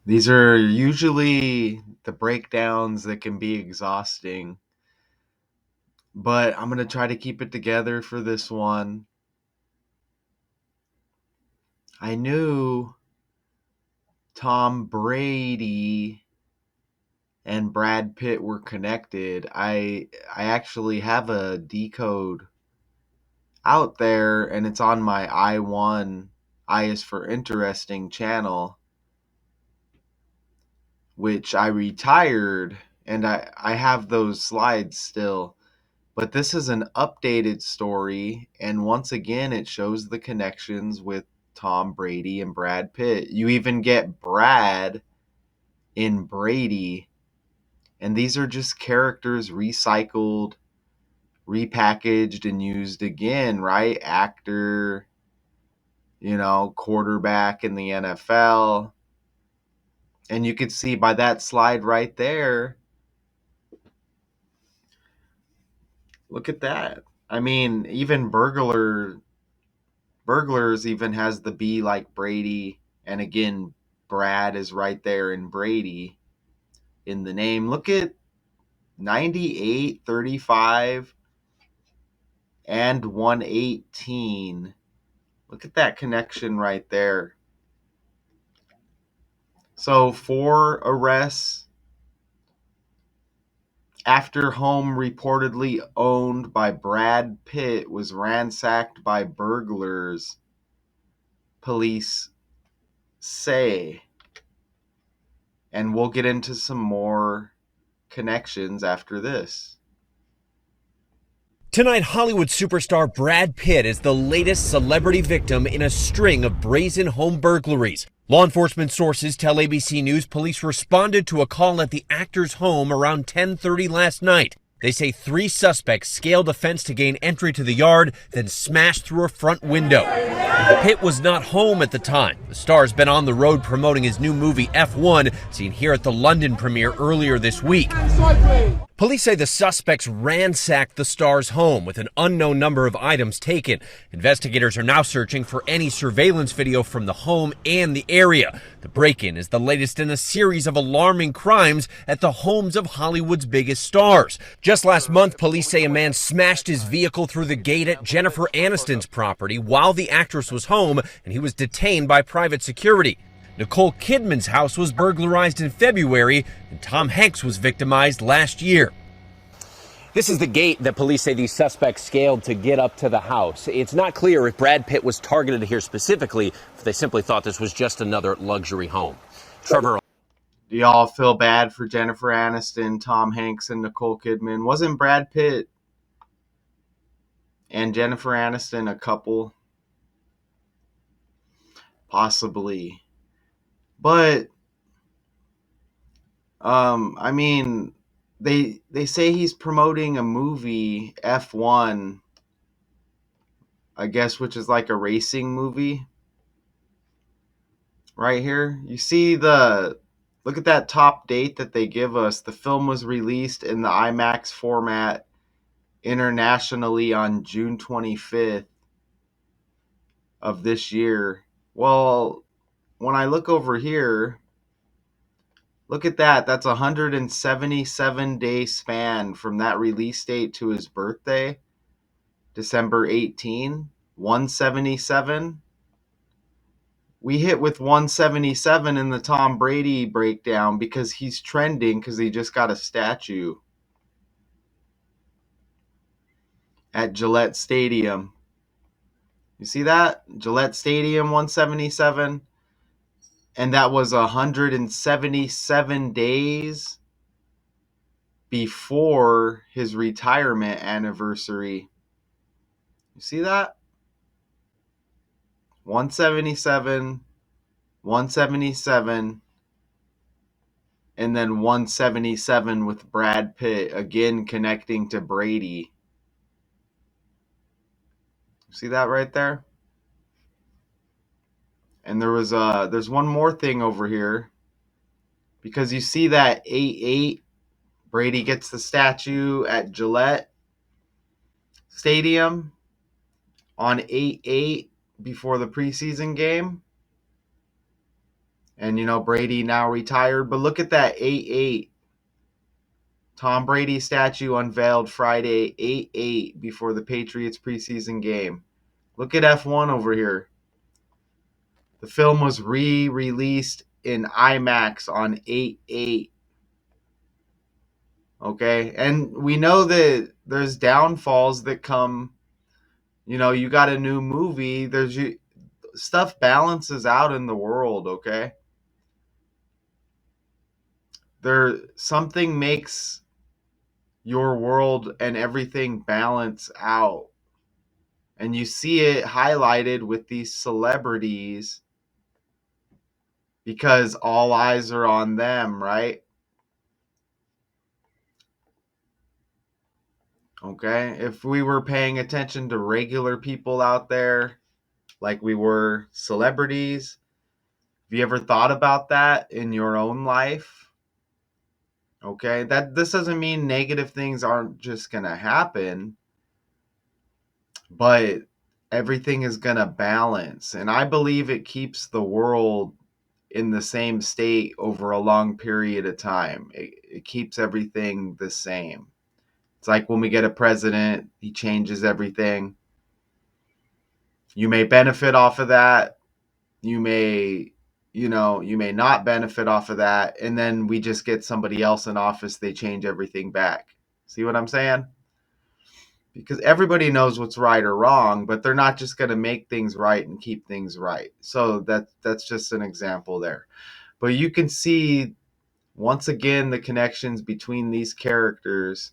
These are usually the breakdowns that can be exhausting, but I'm going to try to keep it together for this one. I knew Tom Brady and Brad Pitt were connected. I actually have a decode out there and it's on my I1 I is for interesting channel, which I retired, and I have those slides still. But this is an updated story, and once again, it shows the connections with Tom Brady and Brad Pitt. You even get Brad in Brady, and these are just characters recycled, repackaged, and used again, right? Actor, quarterback in the NFL. And you could see by that slide right there, look at that. I mean, even burglars even has the B like Brady, and again, Brad is right there in Brady in the name. Look at 98, 35, and 118. Look at that connection right there. So, 4 arrests after home reportedly owned by Brad Pitt was ransacked by burglars, police say. And we'll get into some more connections after this. Tonight, Hollywood superstar Brad Pitt is the latest celebrity victim in a string of brazen home burglaries. Law enforcement sources tell ABC News police responded to a call at the actor's home around 10:30 last night. They say 3 suspects scaled a fence to gain entry to the yard, then smashed through a front window. Pitt was not home at the time. The star's been on the road promoting his new movie F1, seen here at the London premiere earlier this week. Police say the suspects ransacked the star's home with an unknown number of items taken. Investigators are now searching for any surveillance video from the home and the area. The break-in is the latest in a series of alarming crimes at the homes of Hollywood's biggest stars. Just last month, police say a man smashed his vehicle through the gate at Jennifer Aniston's property while the actress was home, and he was detained by private security. Nicole Kidman's house was burglarized in February, and Tom Hanks was victimized last year. This is the gate that police say these suspects scaled to get up to the house. It's not clear if Brad Pitt was targeted here specifically, if they simply thought this was just another luxury home. Trevor. Do y'all feel bad for Jennifer Aniston, Tom Hanks, and Nicole Kidman? Wasn't Brad Pitt and Jennifer Aniston a couple? Possibly. But I mean, they say he's promoting a movie, F1, I guess, which is like a racing movie. Right here, you see look at that top date that they give us. The film was released in the IMAX format internationally on June 25th of this year. Well, when I look over here, look at that. That's a 177-day span from that release date to his birthday, December 18, 177. We hit with 177 in the Tom Brady breakdown because he's trending because he just got a statue at Gillette Stadium. You see that? Gillette Stadium 177. And that was 177 days before his retirement anniversary. You see that? 177, 177, and then 177 with Brad Pitt, again connecting to Brady. See that right there? And there's one more thing over here, because you see that 8-8, Brady gets the statue at Gillette Stadium on 8-8 before the preseason game. And, Brady now retired. But look at that 8-8. Tom Brady statue unveiled Friday 8-8 before the Patriots preseason game. Look at F1 over here. The film was re-released in IMAX on 8-8. Okay? And we know that there's downfalls that come, you got a new movie, stuff balances out in the world, okay? Something makes your world and everything balance out. And you see it highlighted with these celebrities because all eyes are on them, right? Okay? If we were paying attention to regular people out there like we were celebrities, have you ever thought about that in your own life? Okay? This doesn't mean negative things aren't just going to happen, but everything is going to balance. And I believe it keeps the world in the same state over a long period of time. It keeps everything the same. It's like when we get a president, he changes everything. You may benefit off of that. You may not benefit off of that. And then we just get somebody else in office, they change everything back. See what I'm saying? Because everybody knows what's right or wrong, but they're not just going to make things right and keep things right. So that's just an example there. But you can see once again the connections between these characters,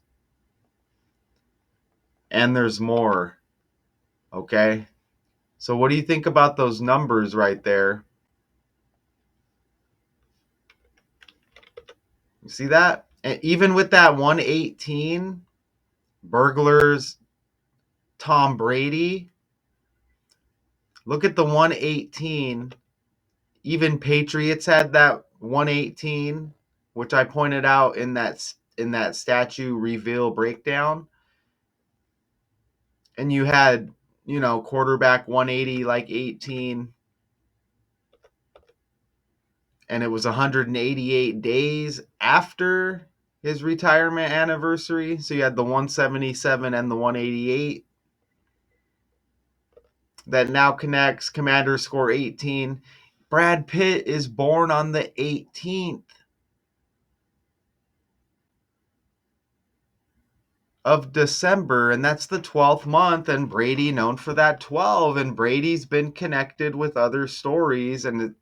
and there's more. Okay? So what do you think about those numbers right there? You see that? And even with that 118, burglars, Tom Brady, look at the 118. Even Patriots had that 118, which I pointed out in that statue reveal breakdown. And you had, quarterback 180 like 18, and it was 188 days after his retirement anniversary. So you had the 177 and the 188. That now connects. Commanders score 18. Brad Pitt is born on the 18th of December, and that's the 12th month, and Brady known for that 12, and Brady's been connected with other stories, and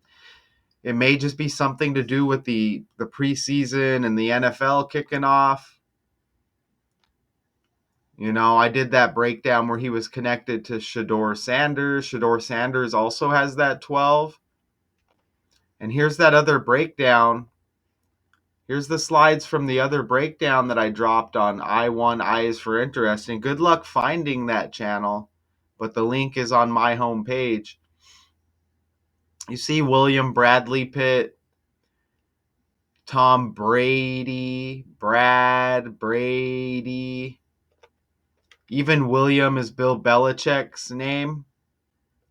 it may just be something to do with the preseason and the NFL kicking off. I did that breakdown where he was connected to Shedeur Sanders. Shedeur Sanders also has that 12. And here's that other breakdown. Here's the slides from the other breakdown that I dropped on I1 I is for Interesting. Good luck finding that channel, but the link is on my homepage. You see William Bradley Pitt, Tom Brady, Brad Brady. Even William is Bill Belichick's name,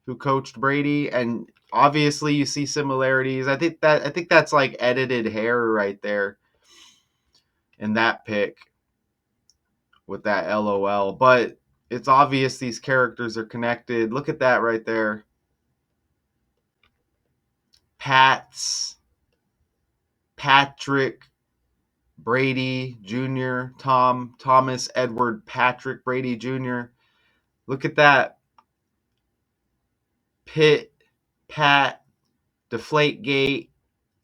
who coached Brady, and obviously you see similarities. I think that's like edited hair right there in that pic with that LOL. But it's obvious these characters are connected. Look at that right there. Patrick Brady Jr., Thomas Edward Patrick Brady Jr. Look at that. Pitt, Pat, Deflategate,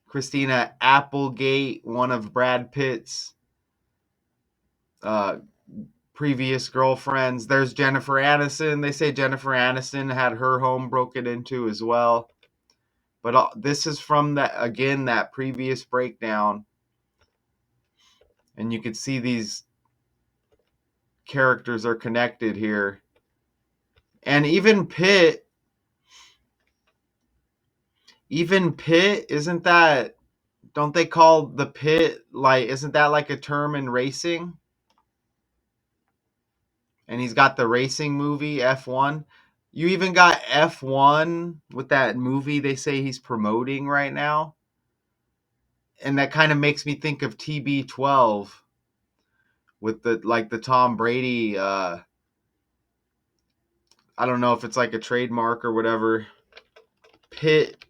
Christina Applegate, one of Brad Pitt's previous girlfriends. There's Jennifer Aniston. They say Jennifer Aniston had her home broken into as well. But this is from that previous breakdown. And you can see these characters are connected here. And even Pitt, isn't that, don't they call the pit, like, isn't that like a term in racing? And he's got the racing movie F1. You even got F1 with that movie they say he's promoting right now. And that kind of makes me think of TB12 with the Tom Brady I don't know if it's like a trademark or whatever. Pit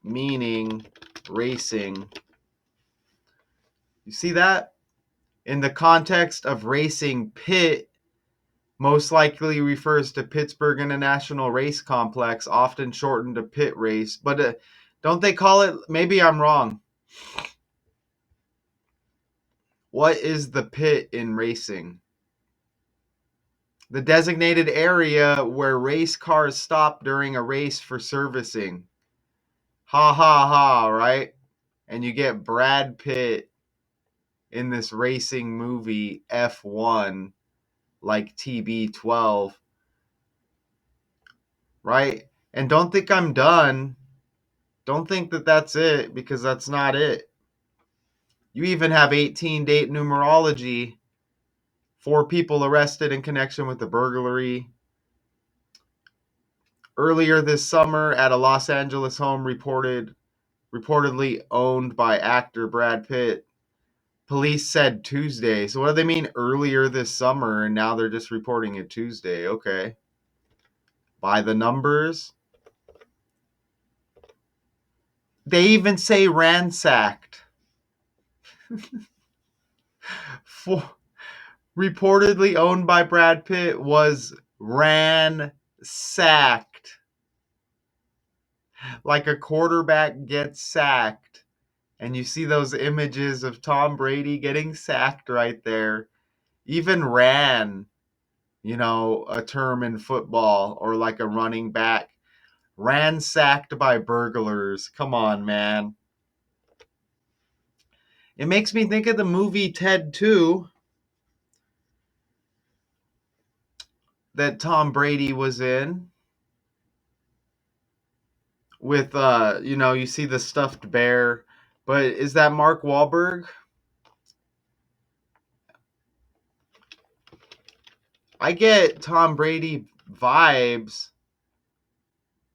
meaning racing. You see that? In the context of racing, pit most likely refers to Pittsburgh International Race Complex, often shortened to pit race. But don't they call it? Maybe I'm wrong. What is the pit in racing? The designated area where race cars stop during a race for servicing. Ha ha ha, right? And you get Brad Pitt in this racing movie F1 like TB12, right? And don't think I'm done. Don't think that that's it, because that's not it. You even have 18 date numerology. 4 people arrested in connection with the burglary. Earlier this summer at a Los Angeles home reportedly owned by actor Brad Pitt. Police said Tuesday. So what do they mean earlier this summer and now they're just reporting it Tuesday? Okay. By the numbers. They even say ransacked. For, reportedly owned by Brad Pitt was ransacked. Like a quarterback gets sacked. And you see those images of Tom Brady getting sacked right there. Even ran, a term in football, or like a running back. Ransacked by burglars. Come on, man. It makes me think of the movie Ted 2 that Tom Brady was in. With, you see the stuffed bear. But is that Mark Wahlberg? I get Tom Brady vibes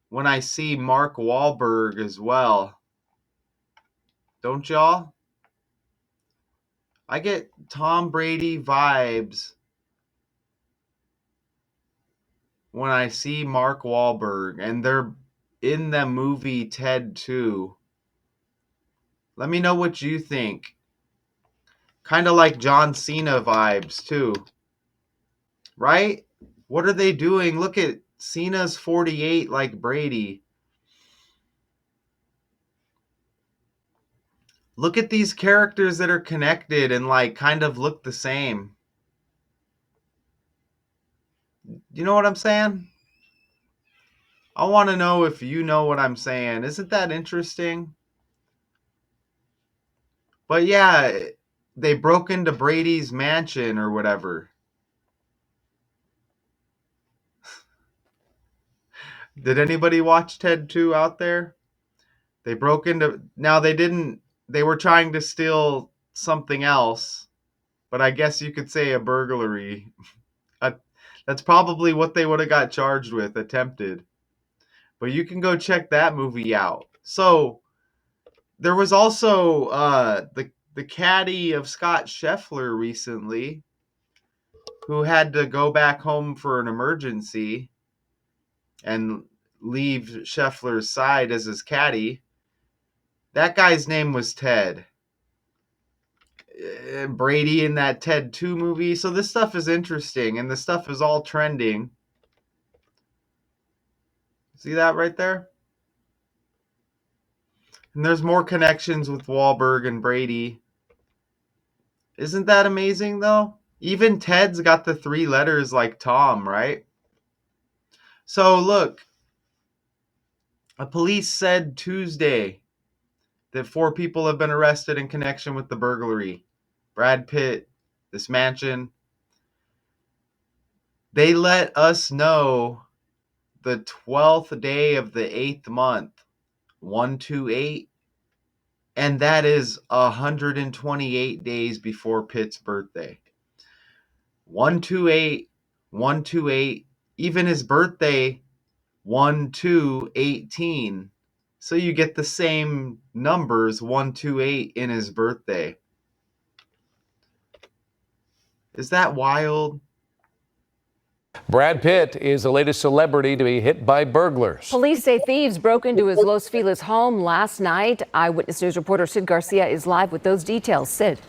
when I see Mark Wahlberg as well. Don't y'all? I get Tom Brady vibes when I see Mark Wahlberg, and they're in the movie Ted 2. Let me know what you think. Kind of like John Cena vibes too. Right? What are they doing? Look at Cena's 48 like Brady. Look at these characters that are connected and like kind of look the same. You know what I'm saying? I want to know if you know what I'm saying. Isn't that interesting? But yeah, they broke into Brady's mansion or whatever. Did anybody watch Ted 2 out there? They broke into. Now they didn't. They were trying to steal something else, but I guess you could say a burglary. Uh, That's probably what they would have got charged with, attempted. But you can go check that movie out. So there was also the caddy of Scott Scheffler recently, who had to go back home for an emergency and leave Scheffler's side as his caddy. That guy's name was Ted. Brady in that Ted 2 movie. So this stuff is interesting, and this stuff is all trending. See that right there? And there's more connections with Wahlberg and Brady. Isn't that amazing, though? Even Ted's got the 3 letters like Tom, right? So look, a police said Tuesday that 4 people have been arrested in connection with the burglary. Brad Pitt, this mansion. They let us know the 12th day of the 8th month, 128, and that is 128 days before Pitt's birthday. 128, 128, even his birthday 1/2/18. So you get the same numbers, 1/2/8, in his birthday. Is that wild? Brad Pitt is the latest celebrity to be hit by burglars. Police say thieves broke into his Los Feliz home last night. Eyewitness News reporter Sid Garcia is live with those details. Sid.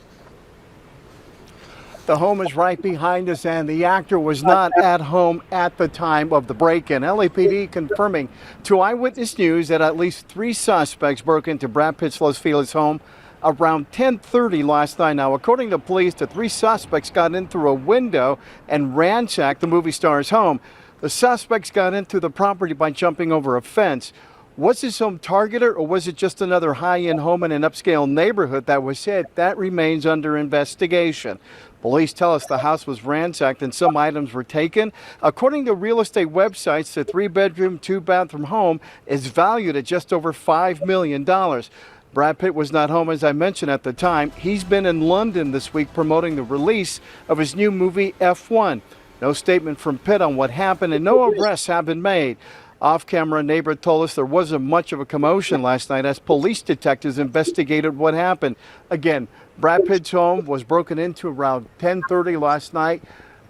The home is right behind us, and the actor was not at home at the time of the break-in. LAPD confirming to Eyewitness News that at least 3 suspects broke into Brad Pitt's Los Feliz home around 10:30 last night. Now, according to police, the 3 suspects got in through a window and ransacked the movie star's home. The suspects got into the property by jumping over a fence. Was this home targeted, or was it just another high-end home in an upscale neighborhood that was hit? That remains under investigation. Police tell us the house was ransacked and some items were taken. According to real estate websites, the 3-bedroom, 2-bathroom home is valued at just over $5 million. Brad Pitt was not home, as I mentioned at the time. He's been in London this week promoting the release of his new movie, F1. No statement from Pitt on what happened, and no arrests have been made. Off-camera, neighbor told us there wasn't much of a commotion last night as police detectives investigated what happened. Again, Brad Pitt's home was broken into around 10:30 last night.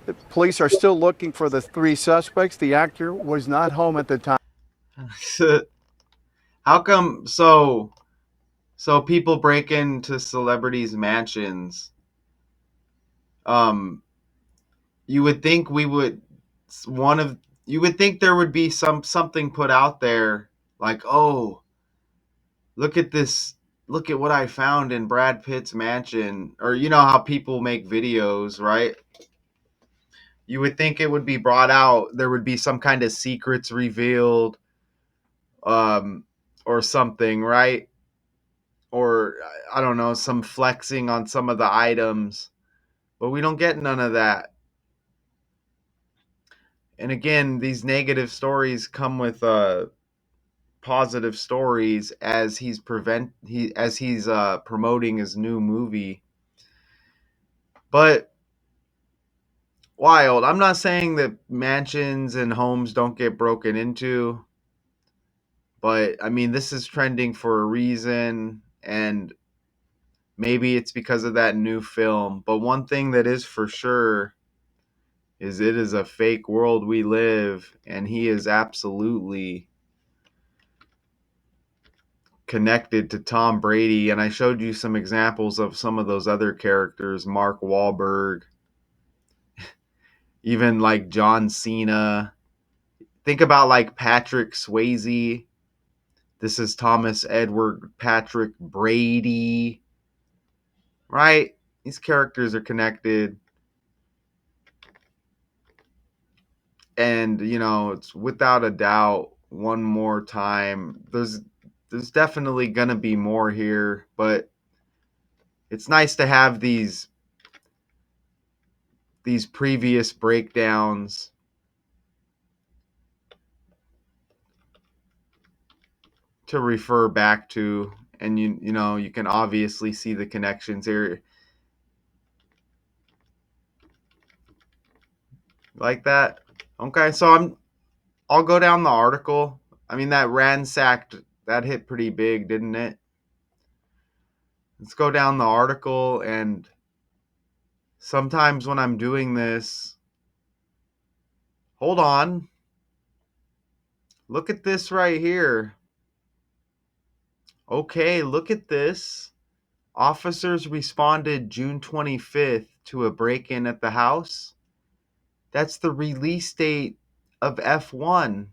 The police are still looking for the 3 suspects. The actor was not home at the time. How come people break into celebrities' mansions? You would think you would think there would be something put out there like, "Oh, look at this. Look at what I found in Brad Pitt's mansion." Or you know how people make videos, right? You would think it would be brought out. There would be some kind of secrets revealed, um, or something, right? Or I don't know, some flexing on some of the items. But we don't get none of that. And again, these negative stories come with positive stories as he's promoting his new movie. But wild. I'm not saying that mansions and homes don't get broken into, but I mean, this is trending for a reason, and maybe it's because of that new film. But one thing that is for sure is it is a fake world we live, and he is absolutely connected to Tom Brady. And I showed you some examples of some of those other characters, Mark Wahlberg, even like John Cena. Think about like Patrick Swayze. This is Thomas Edward Patrick Brady, right? These characters are connected. And, you know, it's without a doubt one more time. There's definitely going to be more here, but it's nice to have these previous breakdowns to refer back to, and you know you can obviously see the connections here like that. Okay, so I'll go down the article. I mean, that ransacked, that hit pretty big, didn't it? Let's go down the article. And sometimes when I'm doing this, hold on, look at this right here. Okay, look at this. Officers responded June 25th to a break-in at the house. That's the release date of F1.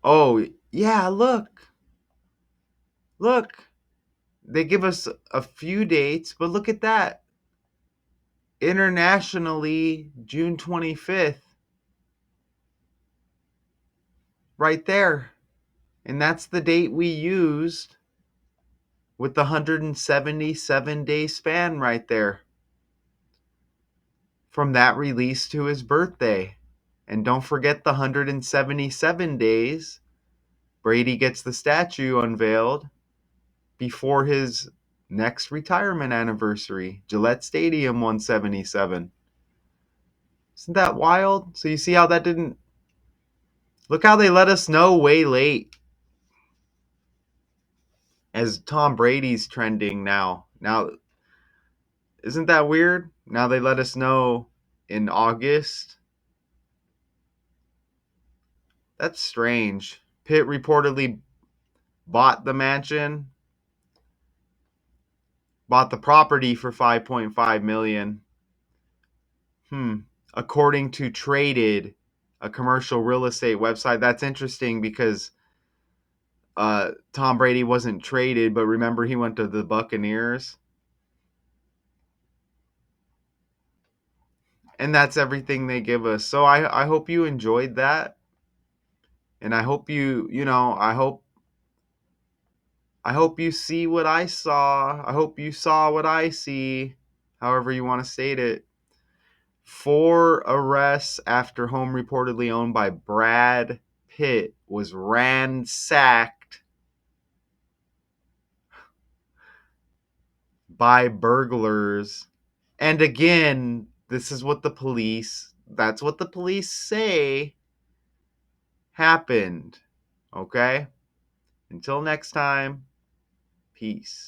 Oh, yeah, look. Look. They give us a few dates, but look at that. Internationally, June 25th. Right there. And that's the date we used with the 177-day span right there. From that release to his birthday. And don't forget the 177 days Brady gets the statue unveiled before his next retirement anniversary, Gillette Stadium 177. Isn't that wild? So you see how that didn't... Look how they let us know way late. As Tom Brady's trending now. Now, isn't that weird? Now they let us know in August. That's strange. Pitt reportedly bought the mansion, bought the property for $5.5 million. According to Traded, a commercial real estate website. That's interesting because Tom Brady wasn't traded, but remember he went to the Buccaneers. And that's everything they give us. So I hope you enjoyed that. And I hope I hope you see what I saw. I hope you saw what I see. However you want to state it. 4 arrests after home reportedly owned by Brad Pitt was ransacked by burglars. And again, that's what the police say happened. Okay? Until next time, peace.